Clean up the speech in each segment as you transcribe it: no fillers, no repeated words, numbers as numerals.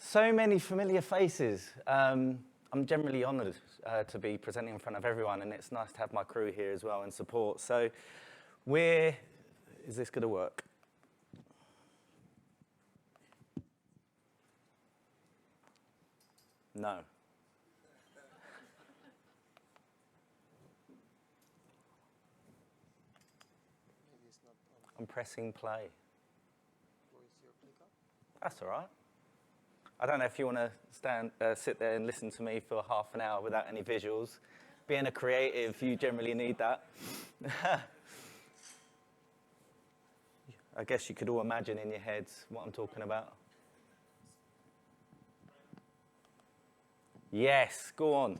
So many familiar faces. I'm generally honoured to be presenting in front of everyone, and it's nice to have my crew here as well and support. So is this going to work? No. I'm pressing play. That's all right. I don't know if you want to sit there and listen to me for half an hour without any visuals. Being a creative, you generally need that. I guess you could all imagine in your heads what I'm talking about. Yes, go on.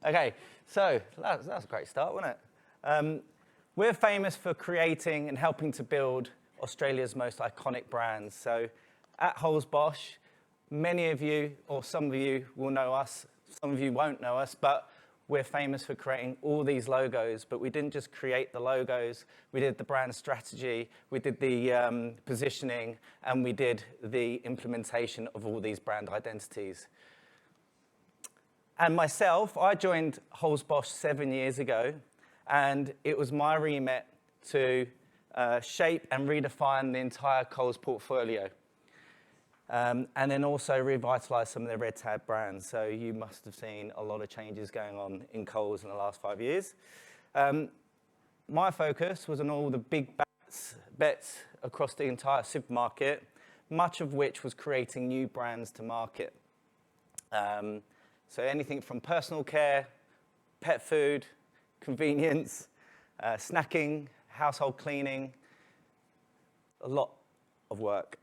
Okay, so that's a great start, wasn't it? We're famous for creating and helping to build Australia's most iconic brands. So at Hulsbosch, many of you, or some of you, will know us. Some of you won't know us, but we're famous for creating all these logos. But we didn't just create the logos. We did the brand strategy, we did the positioning, and we did the implementation of all these brand identities. And myself, I joined Hulsbosch 7 years ago, and it was my remit to shape and redefine the entire Coles portfolio. And then also revitalise some of the red tab brands. So you must have seen a lot of changes going on in Coles in the last 5 years. My focus was on all the big bets across the entire supermarket, much of which was creating new brands to market. So anything from personal care, pet food, convenience, snacking, household cleaning, a lot of work.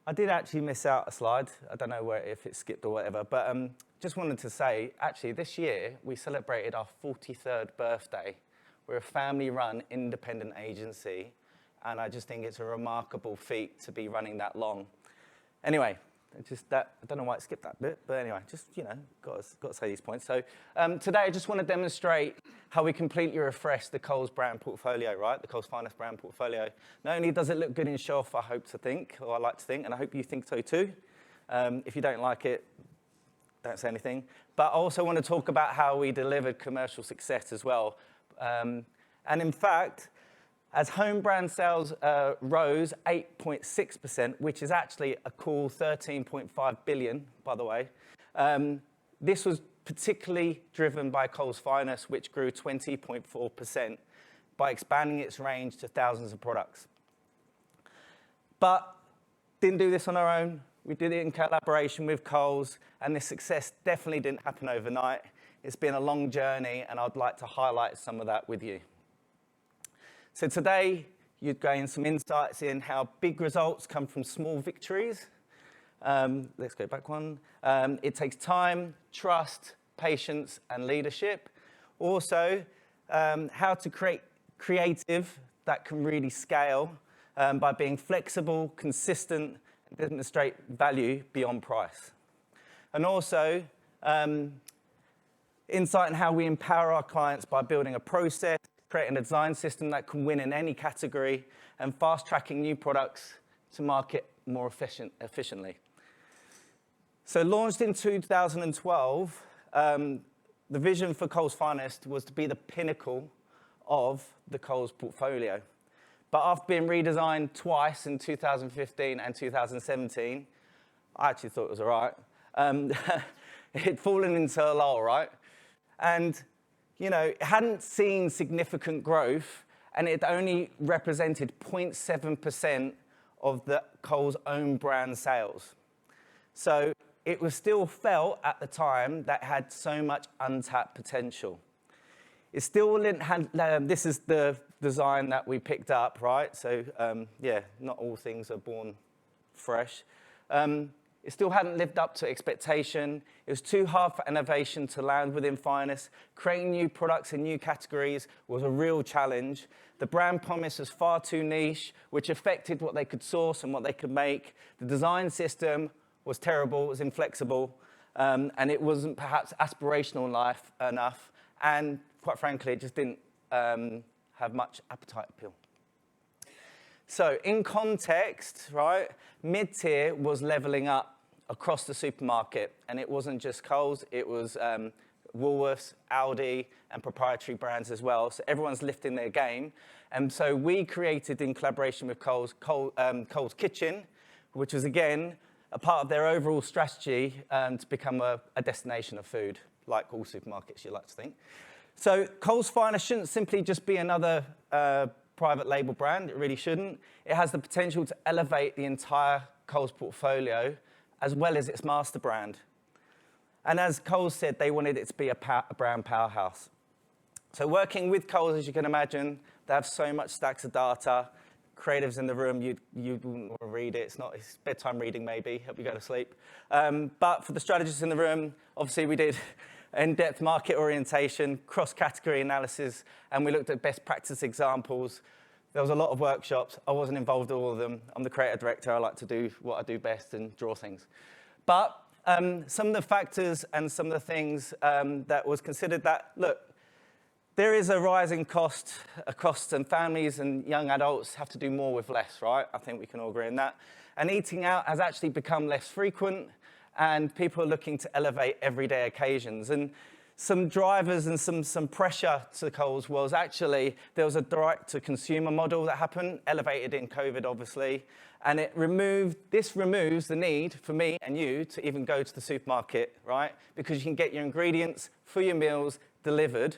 I did actually miss out a slide. I don't know if it skipped or whatever, but just wanted to say, actually, this year, we celebrated our 43rd birthday. We're a family-run independent agency, and I just think it's a remarkable feat to be running that long. Anyway, I don't know why it skipped that bit, but anyway, just, got to say these points. So today, I just want to demonstrate how we completely refresh the Coles brand portfolio, right? The Coles Finest brand portfolio. Not only does it look good in shelf, I hope to think, or I like to think, and I hope you think so too. If you don't like it, don't say anything. But I also want to talk about how we delivered commercial success as well. And in fact, as home brand sales rose 8.6%, which is actually a cool 13.5 billion, by the way, this was particularly driven by Coles Finest, which grew 20.4% by expanding its range to thousands of products. But didn't do this on our own. We did it in collaboration with Coles, and this success definitely didn't happen overnight. It's been a long journey, and I'd like to highlight some of that with you. So today, you'd gain some insights in how big results come from small victories. Let's go back one. It takes time, trust, patience, and leadership. Also, how to create creative that can really scale by being flexible, consistent, and demonstrate value beyond price. And also, insight in how we empower our clients by building a process, creating a design system that can win in any category, and fast-tracking new products to market more efficiently. So launched in 2012, the vision for Coles Finest was to be the pinnacle of the Coles portfolio. But after being redesigned twice in 2015 and 2017, I actually thought it was all right. It'd fallen into a lull, right? And it hadn't seen significant growth, and it only represented 0.7% of the Coles' own brand sales. So it was still felt at the time that it had so much untapped potential. It still didn't have, this is the design that we picked up, right? So not all things are born fresh. It still hadn't lived up to expectation. It was too hard for innovation to land within Finest. Creating new products in new categories was a real challenge. The brand promise was far too niche, which affected what they could source and what they could make. The design system was terrible, it was inflexible, and it wasn't perhaps aspirational enough. And quite frankly, it just didn't have much appetite appeal. So in context, right, mid-tier was leveling up across the supermarket. And it wasn't just Coles, it was Woolworths, Aldi, and proprietary brands as well. So everyone's lifting their game. And so we created, in collaboration with Coles Kitchen, which was, again, a part of their overall strategy to become a destination of food, like all supermarkets, you like to think. So Coles Finest shouldn't simply just be another private label brand. It really shouldn't. It has the potential to elevate the entire Coles portfolio, as well as its master brand. And as Coles said, they wanted it to be a brand powerhouse. So working with Coles, as you can imagine, they have so much stacks of data. Creatives in the room, you wouldn't want to read it. It's bedtime reading, maybe, help you go to sleep. But for the strategists in the room, obviously we did in-depth market orientation, cross-category analysis, and we looked at best practice examples. There was a lot of workshops. I wasn't involved in all of them. I'm the creative director. I like to do what I do best and draw things. But some of the factors and some of the things that was considered that, look, there is a rising cost, and families and young adults have to do more with less, right? I think we can all agree on that. And eating out has actually become less frequent, and people are looking to elevate everyday occasions. And some drivers and some pressure to Coles was actually, there was a direct-to-consumer model that happened, elevated in COVID, obviously, and this removes the need for me and you to even go to the supermarket, right? Because you can get your ingredients for your meals delivered,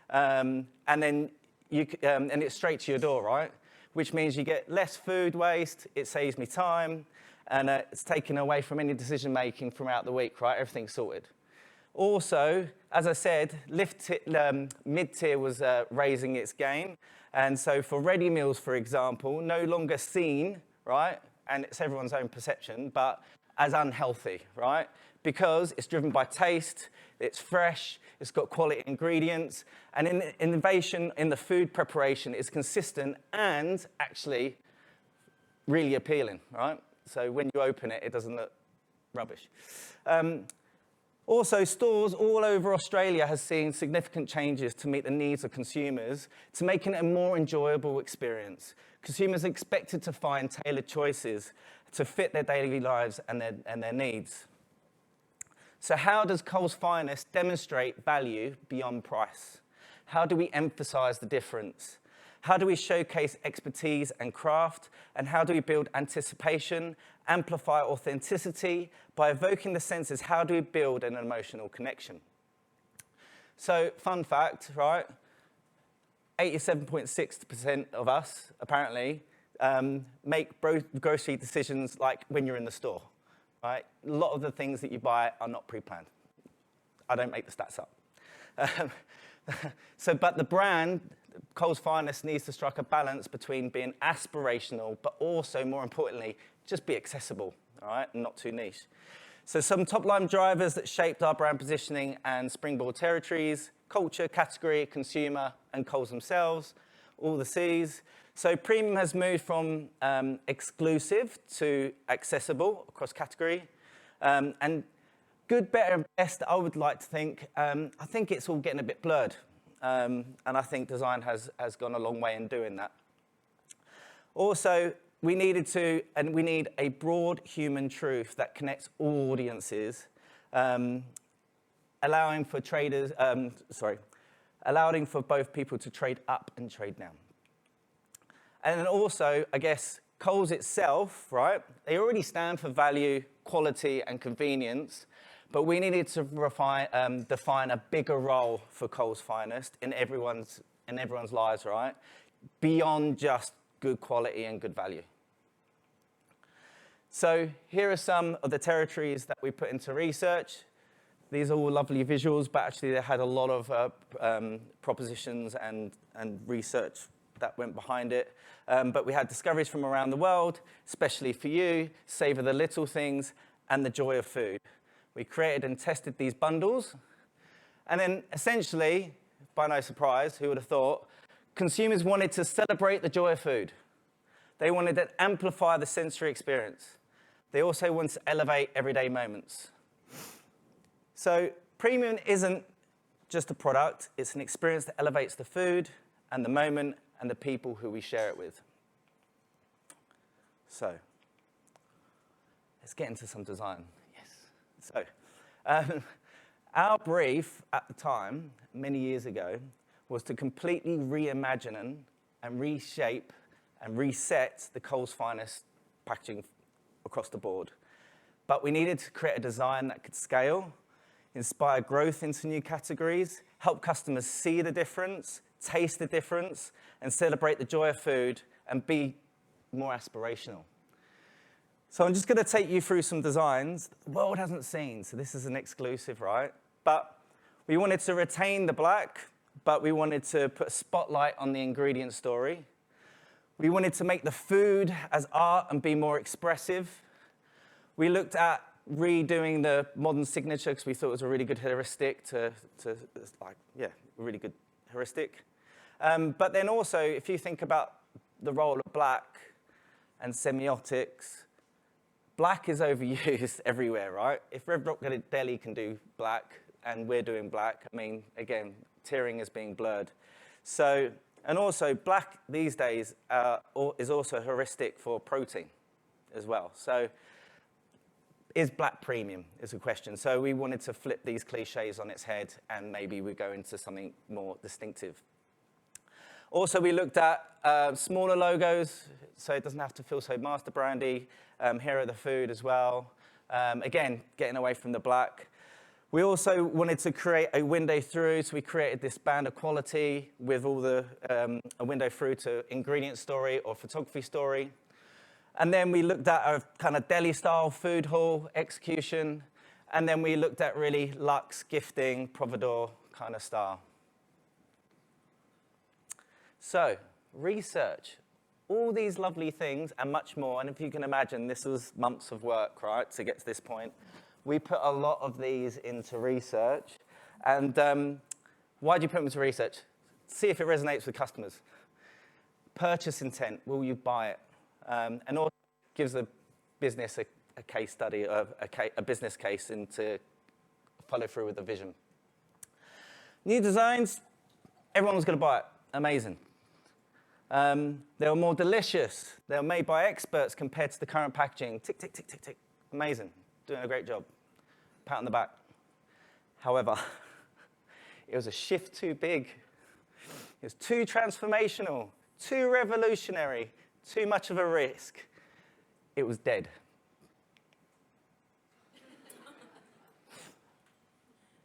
and then and it's straight to your door, right? Which means you get less food waste, it saves me time, and it's taken away from any decision-making throughout the week, right? Everything's sorted. Also, as I said, mid-tier was raising its game. And so for ready meals, for example, no longer seen, right? And it's everyone's own perception, but as unhealthy, right? Because it's driven by taste, it's fresh, it's got quality ingredients, and innovation in the food preparation is consistent and actually really appealing, right? So when you open it, it doesn't look rubbish. Also, stores all over Australia has seen significant changes to meet the needs of consumers, to making it a more enjoyable experience. Consumers are expected to find tailored choices to fit their daily lives and their needs. So how does Coles Finest demonstrate value beyond price? How do we emphasize the difference? How do we showcase expertise and craft? And how do we build anticipation, amplify authenticity? By evoking the senses, how do we build an emotional connection? So, fun fact, right? 87.6% of us, apparently, make grocery decisions like when you're in the store, right? A lot of the things that you buy are not pre-planned. I don't make the stats up. But the brand, Coles Finest, needs to strike a balance between being aspirational, but also, more importantly, just be accessible, all right, and not too niche. So some top-line drivers that shaped our brand positioning and springboard territories: culture, category, consumer, and Coles themselves, all the C's. So premium has moved from exclusive to accessible across category. And good, better, and best, I would like to think, I think it's all getting a bit blurred. And I think design has gone a long way in doing that. Also, we need a broad human truth that connects all audiences, allowing for both people to trade up and trade down. And then also, I guess, Coles itself, right? They already stand for value, quality, and convenience, but we needed to define a bigger role for Coles Finest in everyone's lives, right? Beyond just good quality and good value. So here are some of the territories that we put into research. These are all lovely visuals, but actually they had a lot of propositions and research that went behind it. But we had discoveries from around the world, especially for you, savor the little things, and the joy of food. We created and tested these bundles. And then essentially, by no surprise, who would have thought, consumers wanted to celebrate the joy of food. They wanted to amplify the sensory experience. They also wanted to elevate everyday moments. So premium isn't just a product, it's an experience that elevates the food and the moment and the people who we share it with. So let's get into some design. Yes. So our brief at the time, many years ago, was to completely reimagine and reshape and reset the Coles Finest packaging across the board. But we needed to create a design that could scale, inspire growth into new categories, help customers see the difference, taste the difference, and celebrate the joy of food and be more aspirational. So I'm just going to take you through some designs the world hasn't seen. So this is an exclusive, right? But we wanted to retain the black, but we wanted to put a spotlight on the ingredient story. We wanted to make the food as art and be more expressive. We looked at redoing the modern signature because we thought it was a really good heuristic really good heuristic. But then also, if you think about the role of black and semiotics, black is overused everywhere, right? If Red Rock Deli can do black and we're doing black, I mean, again, tiering is being blurred. So, and also black these days is also a heuristic for protein as well. So is black premium is a question. So we wanted to flip these cliches on its head and maybe we go into something more distinctive. Also, we looked at smaller logos, so it doesn't have to feel so master brandy. Here are the food as well. Again, getting away from the black. We also wanted to create a window through, so we created this band of quality with all the a window through to ingredient story or photography story. And then we looked at a kind of deli-style food hall execution. And then we looked at really luxe, gifting, providor kind of style. So, research, all these lovely things and much more. And if you can imagine, this was months of work, right, to get to this point. We put a lot of these into research. And why do you put them into research? See if it resonates with customers. Purchase intent, will you buy it? And also gives a business a case study, a business case, and to follow through with the vision. New designs, everyone was going to buy it. Amazing. They were more delicious. They were made by experts compared to the current packaging. Tick, tick, tick, tick, tick. Amazing. Doing a great job. Pat on the back. However, it was a shift too big. It was too transformational, too revolutionary, too much of a risk. It was dead.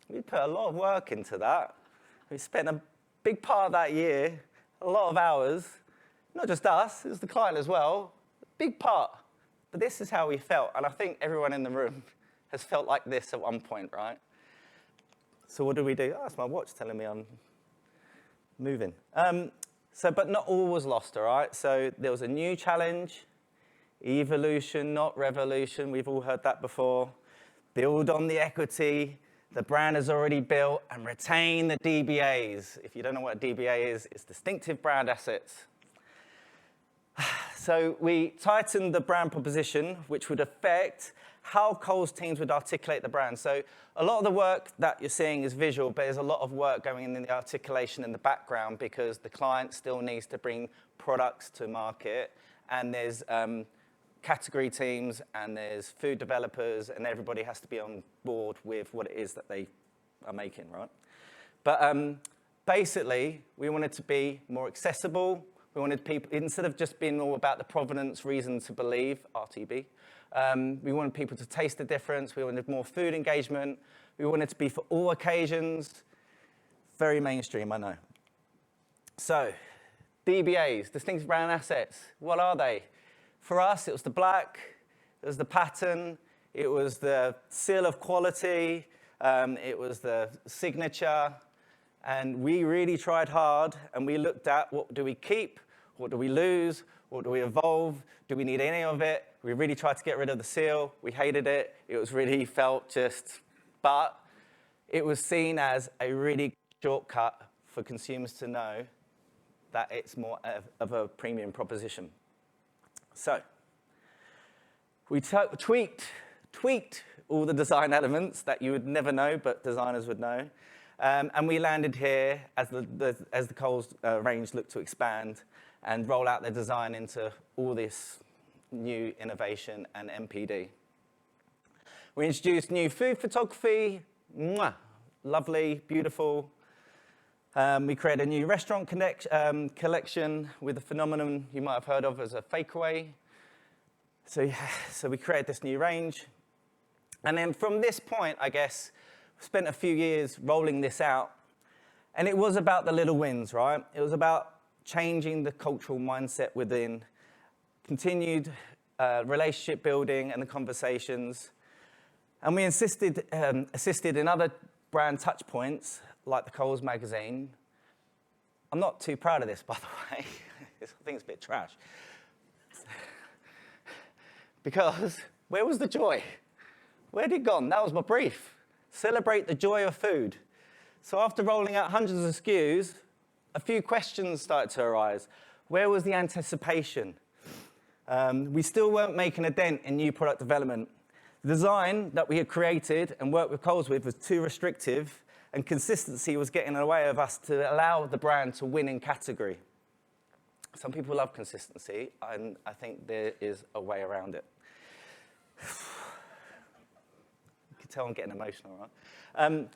We put a lot of work into that. We spent a big part of that year, a lot of hours, not just us, it was the client as well, a big part. But this is how we felt, and I think everyone in the room has felt like this at one point, right? So what do we do? Oh, that's my watch telling me I'm moving. But not all was lost, all right? So there was a new challenge, evolution, not revolution. We've all heard that before. Build on the equity the brand has already built and retain the DBAs. If you don't know what a DBA is, it's distinctive brand assets. So we tightened the brand proposition, which would affect how Coles teams would articulate the brand. So a lot of the work that you're seeing is visual, but there's a lot of work going in the articulation in the background because the client still needs to bring products to market. And there's category teams and there's food developers and everybody has to be on board with what it is that they are making, right? But basically, we wanted to be more accessible. We wanted people, instead of just being all about the provenance, reason to believe, RTB, we wanted people to taste the difference. We wanted more food engagement. We wanted to be for all occasions. Very mainstream, I know. So, DBAs, distinctive brand assets, what are they? For us, it was the black, it was the pattern, it was the seal of quality, it was the signature, and we really tried hard, and we looked at what do we keep, what do we lose, what do we evolve, do we need any of it? We really tried to get rid of the seal, we hated it, it was really felt just, but it was seen as a really shortcut for consumers to know that it's more of a premium proposition. So, we tweaked all the design elements that you would never know, but designers would know. And we landed here as the Coles range looked to expand and roll out their design into all this new innovation and MPD. We introduced new food photography, lovely, beautiful. We created a new restaurant collection with a phenomenon you might have heard of as a fakeaway. So we created this new range. And then from this point, I guess, spent a few years rolling this out. And it was about the little wins, right? It was about changing the cultural mindset within, continued relationship building and the conversations. And we assisted in other brand touchpoints, like the Coles magazine. I'm not too proud of this, by the way. I think it's a bit trash. Because where was the joy? Where had it gone? That was my brief. Celebrate the joy of food. So after rolling out hundreds of SKUs, a few questions started to arise. Where was the anticipation? We still weren't making a dent in new product development. The design that we had created and worked with Coles with was too restrictive, and consistency was getting in the way of us to allow the brand to win in category. Some people love consistency, and I think there is a way around it. You can tell I'm getting emotional, right?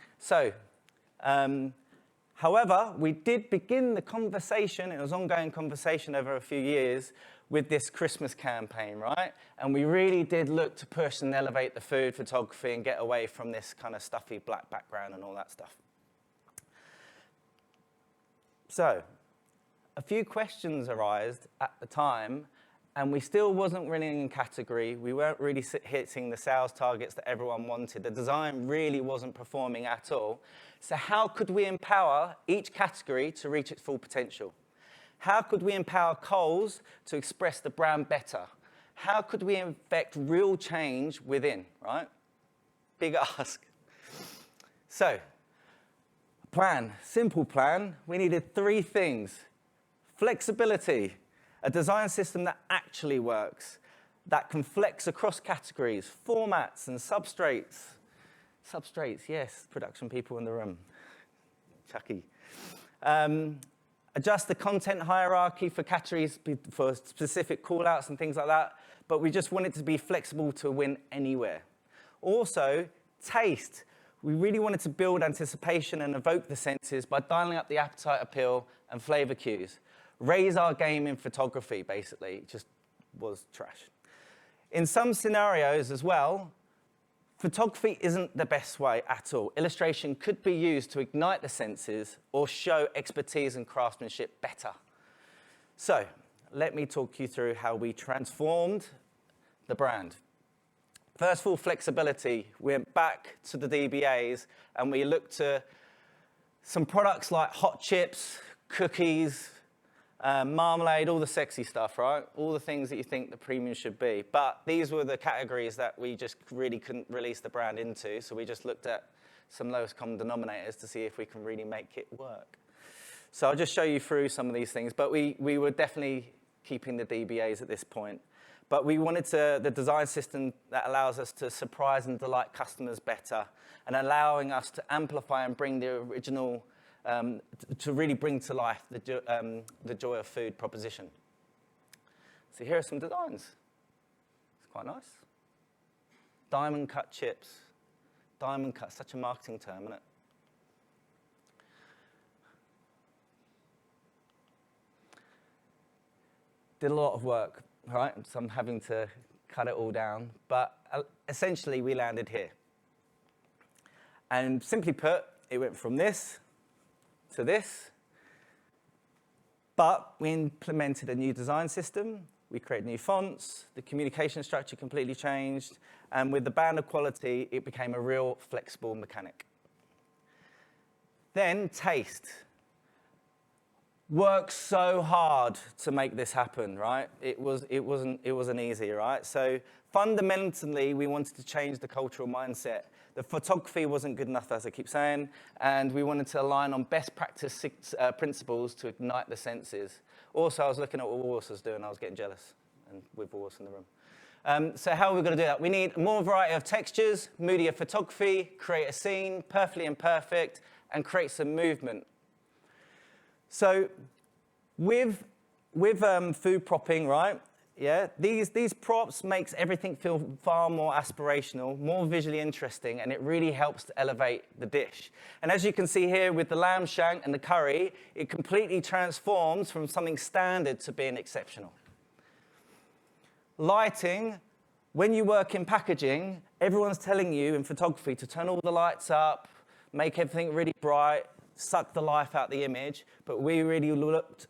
However, we did begin the conversation, it was an ongoing conversation over a few years, with this Christmas campaign, right? And we really did look to push and elevate the food photography and get away from this kind of stuffy black background and all that stuff. So, a few questions arose at the time, and we still wasn't winning in category. We weren't really hitting the sales targets that everyone wanted. The design really wasn't performing at all. So how could we empower each category to reach its full potential? How could we empower Coles to express the brand better? How could we effect real change within, right? Big ask. So, plan, simple plan. We needed 3 things. Flexibility, a design system that actually works, that can flex across categories, formats and substrates. Substrates, yes, production people in the room. Chucky. Adjust the content hierarchy for categories, for specific call-outs and things like that, but we just want it to be flexible to win anywhere. Also, taste. We really wanted to build anticipation and evoke the senses by dialing up the appetite appeal and flavor cues. Raise our game in photography, basically. It just was trash. In some scenarios as well, photography isn't the best way at all. Illustration could be used to ignite the senses or show expertise and craftsmanship better. So, let me talk you through how we transformed the brand. First of all, flexibility. We went back to the DBAs and we looked to some products like hot chips, cookies, marmalade, all the sexy stuff, right? All the things that you think the premium should be. But these were the categories that we just really couldn't release the brand into, so we just looked at some lowest common denominators to see if we can really make it work. So I'll just show you through some of these things, but we were definitely keeping the DBAs at this point. But we wanted the design system that allows us to surprise and delight customers better, and allowing us to amplify and bring the original to really bring to life the joy of food proposition. So here are some designs. It's quite nice. Diamond cut chips. Diamond cut, such a marketing term, isn't it? Did a lot of work, right? So I'm having to cut it all down. But essentially, we landed here. And simply put, it went from this to this, but we implemented a new design system, we created new fonts, the communication structure completely changed, and with the band of quality, it became a real flexible mechanic. Then taste. Worked so hard to make this happen, right? It wasn't easy, right? So fundamentally, we wanted to change the cultural mindset. The photography wasn't good enough, as I keep saying, and we wanted to align on best practice principles to ignite the senses. Also, I was looking at what Walrus was doing, I was getting jealous, and with Walrus in the room. So how are we going to do that? We need more variety of textures, moodier photography, create a scene, perfectly imperfect, and create some movement. So with food propping, right, Yeah, these props makes everything feel far more aspirational, more visually interesting, and it really helps to elevate the dish. And as you can see here with the lamb shank and the curry, it completely transforms from something standard to being exceptional. Lighting, when you work in packaging, everyone's telling you in photography to turn all the lights up, make everything really bright, suck the life out the image, but we really looked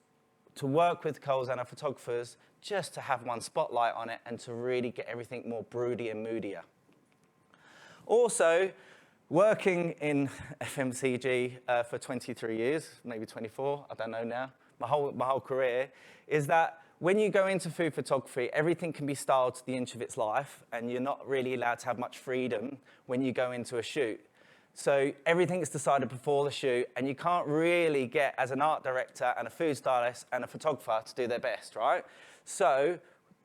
to work with Coles and our photographers just to have one spotlight on it and to really get everything more broody and moodier. Also, working in FMCG for 23 years, maybe 24, I don't know now, my whole career, is that when you go into food photography, everything can be styled to the inch of its life, and you're not really allowed to have much freedom when you go into a shoot. So everything is decided before the shoot, and you can't really get, as an art director and a food stylist and a photographer, to do their best, right? So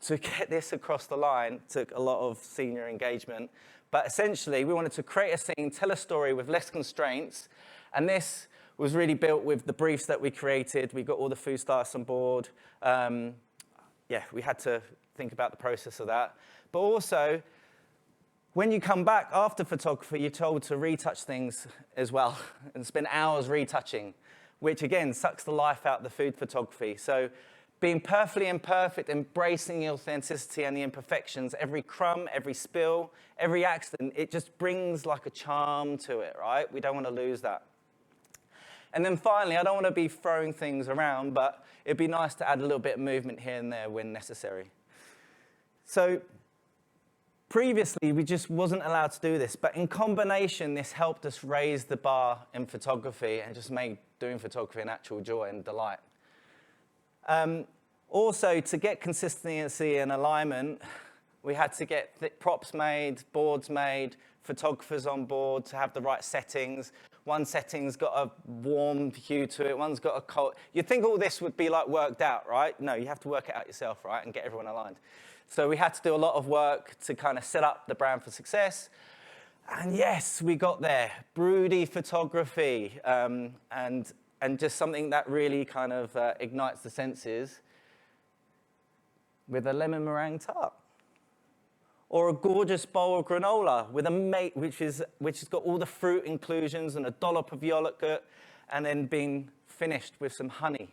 to get this across the line took a lot of senior engagement. But essentially, we wanted to create a scene, tell a story with less constraints, and this was really built with the briefs that we created. We got all the food stylists on board. We had to think about the process of that. But also, when you come back after photography, you're told to retouch things as well and spend hours retouching, which again sucks the life out of the food photography. So being perfectly imperfect, embracing the authenticity and the imperfections, every crumb, every spill, every accident, it just brings like a charm to it, right? We don't want to lose that. And then finally, I don't want to be throwing things around, but it'd be nice to add a little bit of movement here and there when necessary. So previously, we just wasn't allowed to do this, but in combination, this helped us raise the bar in photography and just made doing photography an actual joy and delight. Also, to get consistency and alignment, we had to get props made, boards made, photographers on board to have the right settings. One setting's got a warm hue to it, one's got a cold. You'd think all this would be like worked out, right? No, you have to work it out yourself, right, and get everyone aligned. So we had to do a lot of work to kind of set up the brand for success. And yes, we got there. Broody photography, and just something that really kind of ignites the senses with a lemon meringue tart. Or a gorgeous bowl of granola with a mate, which has got all the fruit inclusions and a dollop of yogurt, and then being finished with some honey.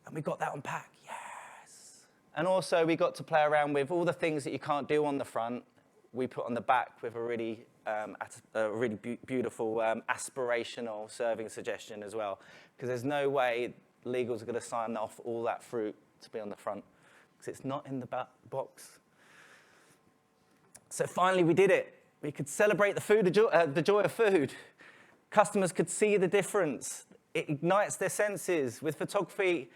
And we got that on pack, yes. And also we got to play around with all the things that you can't do on the front, we put on the back with a really beautiful aspirational serving suggestion as well. Because there's no way legals are going to sign off all that fruit to be on the front, because it's not in the box. So finally, we did it. We could celebrate the joy of food. Customers could see the difference. It ignites their senses. With photography,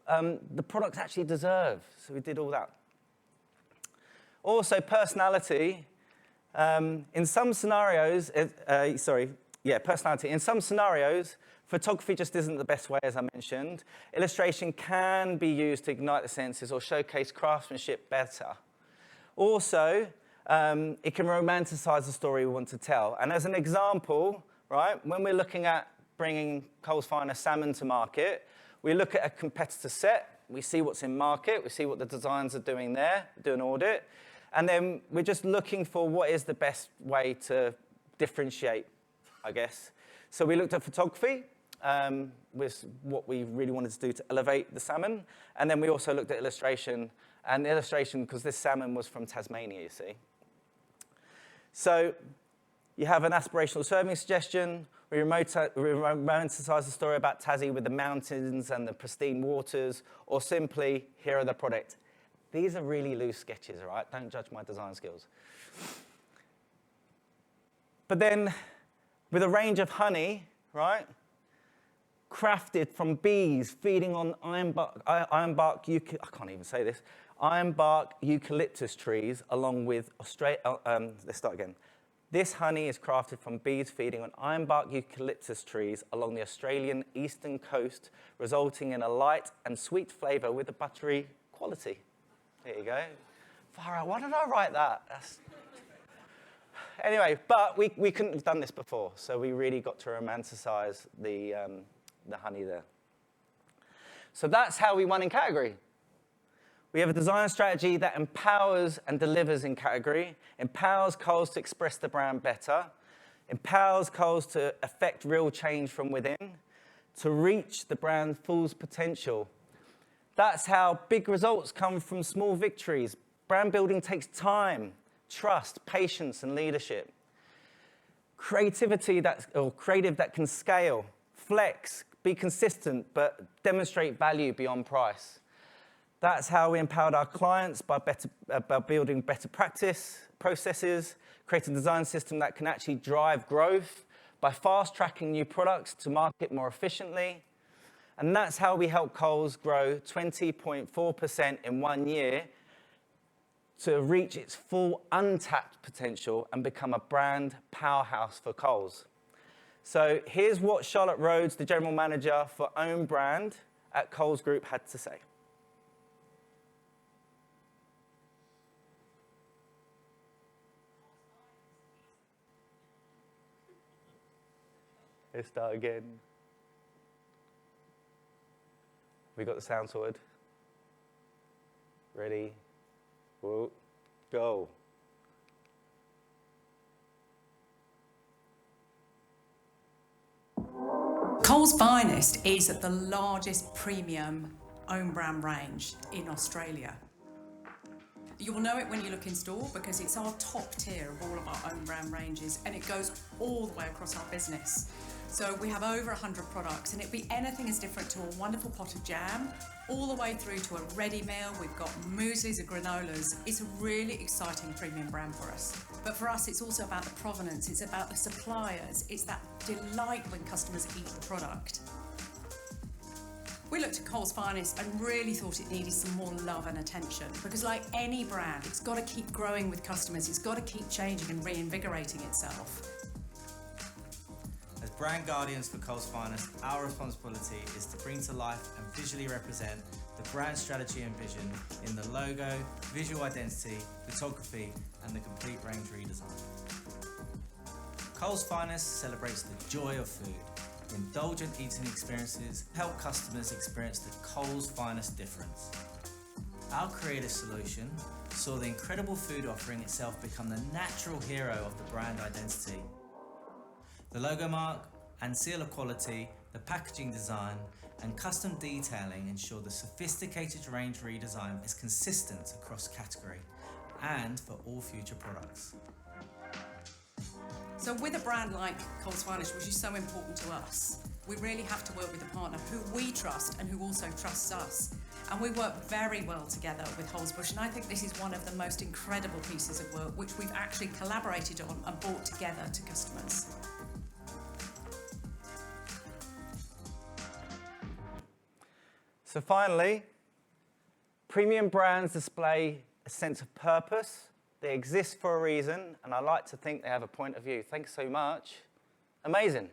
the products actually deserve. So we did all that. Also, personality. In some scenarios, personality. In some scenarios, photography just isn't the best way, as I mentioned. Illustration can be used to ignite the senses or showcase craftsmanship better. Also, it can romanticize the story we want to tell. And as an example, right, when we're looking at bringing Coles Finest salmon to market, we look at a competitor set, we see what's in market, we see what the designs are doing there, do an audit, and then we're just looking for what is the best way to differentiate, I guess. So we looked at photography, was what we really wanted to do to elevate the salmon, and then we also looked at illustration, and the illustration, because this salmon was from Tasmania, you see. So you have an aspirational serving suggestion. We romanticize the story about Tassie with the mountains and the pristine waters, or simply, here are the product. These are really loose sketches, all right? Don't judge my design skills. But then, with a range of honey, right, crafted from bees feeding on ironbark eucalyptus trees, along with let's start again. This honey is crafted from bees feeding on ironbark eucalyptus trees along the Australian eastern coast, resulting in a light and sweet flavour with a buttery quality. There you go. Far out. Why did I write that? Anyway, but we couldn't have done this before, so we really got to romanticize the honey there. So that's how we won in category. We have a design strategy that empowers and delivers in category, empowers Coles to express the brand better, empowers Coles to affect real change from within, to reach the brand's full potential. That's how big results come from small victories. Brand building takes time, trust, patience, and leadership. Creative that can scale, flex, be consistent, but demonstrate value beyond price. That's how we empowered our clients by building better practice, processes, create a design system that can actually drive growth by fast-tracking new products to market more efficiently. And that's how we help Coles grow 20.4% in 1 year to reach its full untapped potential and become a brand powerhouse for Coles. So here's what Charlotte Rhodes, the General Manager for Own Brand at Coles Group, had to say. Let's start again. We got the sound sorted? Ready? Whoa. Go. Coles Finest is the largest premium own brand range in Australia. You will know it when you look in store because it's our top tier of all of our own brand ranges, and it goes all the way across our business. So we have over 100 products, and it'd be anything as different to a wonderful pot of jam, all the way through to a ready meal. We've got mueslis and granolas. It's a really exciting premium brand for us. But for us, it's also about the provenance. It's about the suppliers. It's that delight when customers eat the product. We looked at Coles Finest and really thought it needed some more love and attention because like any brand, it's got to keep growing with customers. It's got to keep changing and reinvigorating itself. As brand guardians for Coles Finest, our responsibility is to bring to life and visually represent the brand strategy and vision in the logo, visual identity, photography, and the complete range redesign. Coles Finest celebrates the joy of food. Indulgent eating experiences help customers experience the Coles Finest difference. Our creative solution saw the incredible food offering itself become the natural hero of the brand identity. The logo mark and seal of quality, the packaging design, and custom detailing ensure the sophisticated range redesign is consistent across category and for all future products. So with a brand like Coles Finest, which is so important to us, we really have to work with a partner who we trust and who also trusts us. And we work very well together with Hulsbosch, and I think this is one of the most incredible pieces of work which we've actually collaborated on and brought together to customers. So finally, premium brands display a sense of purpose. They exist for a reason, and I like to think they have a point of view. Thanks so much. Amazing.